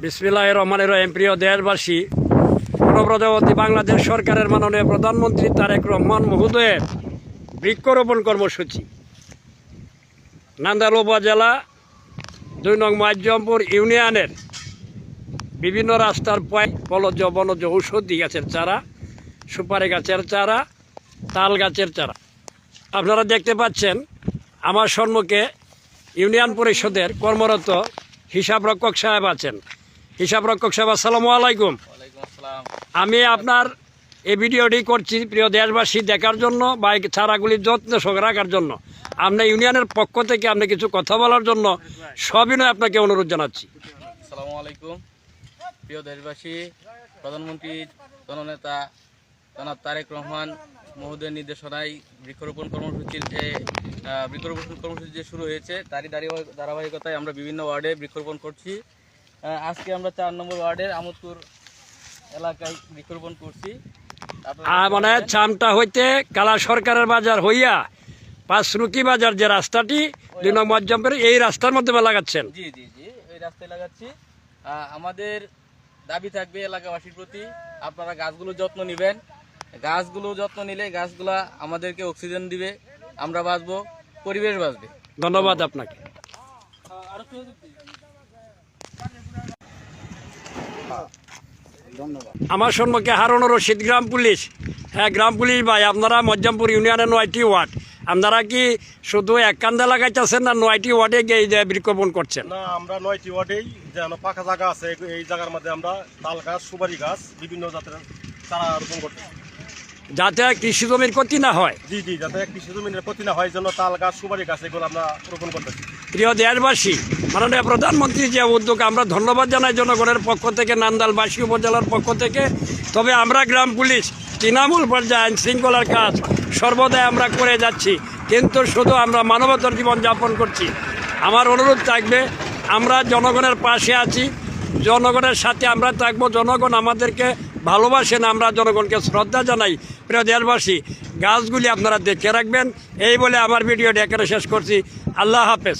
বিসমিল্লাহির রহমানির রহিম। প্রিয় দেশবাসী, গণপ্রজাতন্ত্রী বাংলাদেশ সরকারের মাননীয় প্রধানমন্ত্রী তারেক রহমান মহোদয়ের বৃক্ষরোপণ কর্মসূচি নান্দাইল উপজেলা ২ নং মাইজমপুর ইউনিয়নের বিভিন্ন রাস্তার পয় ফলজ বনজ ঔষধি গাছের চারা, সুপারি গাছের চারা, তাল গাছের চারা। আপনারা দেখতে পাচ্ছেন আমার সম্মুখে ইউনিয়ন পরিষদের কর্মরত হিসাব রক্ষক সাহেব আছেন। হিসাব রক্ষক সাহেব, আসসালামু আলাইকুম। আমি আপনার এই ভিডিওটি করছি প্রিয় দেশবাসী দেখার জন্য বা এই চারাগুলির যত্ন রাখার জন্য। আমরা ইউনিয়নের পক্ষ থেকে আপনি কিছু কথা বলার জন্য সবিনয় আপনাকে অনুরোধ জানাচ্ছি। আসসালামু আলাইকুম। প্রিয় দেশবাসী, প্রধানমন্ত্রী জননেতা জনাব তারেক রহমান মহোদয়ের নির্দেশনায় বৃক্ষরোপণ কর্মসূচির যে শুরু হয়েছে তারই ধারাবাহিকতায় আমরা বিভিন্ন ওয়ার্ডে বৃক্ষরোপণ করছি। আজকে আমরা 4 নম্বর ওয়ার্ডের আমোদপুর এলাকায় বৃক্ষরোপণ করছি। মানে চামটা হইতে কালা সরকারের বাজার হইয়া পাঁচরুকি বাজার যে রাস্তাটি 2 নং মাইজমপুর, এই রাস্তার মধ্যে লাগাচ্ছেন? জি জি জি, এই রাস্তায় লাগাচ্ছি। আমাদের দাবি থাকবে এলাকাবাসীর প্রতি, আপনারা গাছগুলো যত্ন নেবেন। গাছগুলো যত্ন নিলে গাছগুলা আমাদেরকে অক্সিজেন দিবে, আমরা বাঁচবো, পরিবেশ বাঁচবে। ধন্যবাদ আপনাকে। আমার সম্মুখে হারুন রশিদ, গ্রাম পুলিশ। হ্যাঁ, গ্রাম পুলিশ ভাই, আপনারা মজ্জামপুর ইউনিয়নের 9টি ওয়ার্ড, আপনারা কি শুধু এক কান্দা লাগাইতেছেন না 9টি ওয়ার্ডে গিয়ে যে বৃক্ষরোপণ করছেন? না, আমরা 9টি ওয়ার্ডেই যে ফাঁকা জায়গা আছে এই জায়গার মধ্যে আমরা তাল গাছ, সুপারি গাছ, বিভিন্ন জাতের চারা রোপণ করতে, যাতে কৃষি জমির ক্ষতি না হয়। জি জি, যাতে কৃষি জমির ক্ষতি না হয় জন্য তাল গাছ, সুপারি গাছ এগুলো আমরা রোপণ করতেছি। প্রিয় দেশবাসী, মাননীয় প্রধানমন্ত্রীর যে উদ্যোগ, আমরা ধন্যবাদ জানাই জনগণের পক্ষ থেকে, নান্দাইলবাসী উপজেলার পক্ষ থেকে। তবে আমরা গ্রাম পুলিশ তৃণমূল পর্যায়ে আইন শৃঙ্খলার কাজ সর্বদাই আমরা করে যাচ্ছি, কিন্তু শুধু আমরা মানবতার জীবনযাপন করছি। আমার অনুরোধ থাকবে, আমরা জনগণের পাশে আছি, জনগণের সাথে আমরা থাকবো। জনগণ আমাদেরকে ভালোবাসেন, আমরা জনগণকে শ্রদ্ধা জানাই। প্রিয় দেশবাসী, গাছগুলি আপনারা দেখে রাখবেন। এই বলে আমার ভিডিওটি এখানে শেষ করছি। আল্লাহ হাফেজ।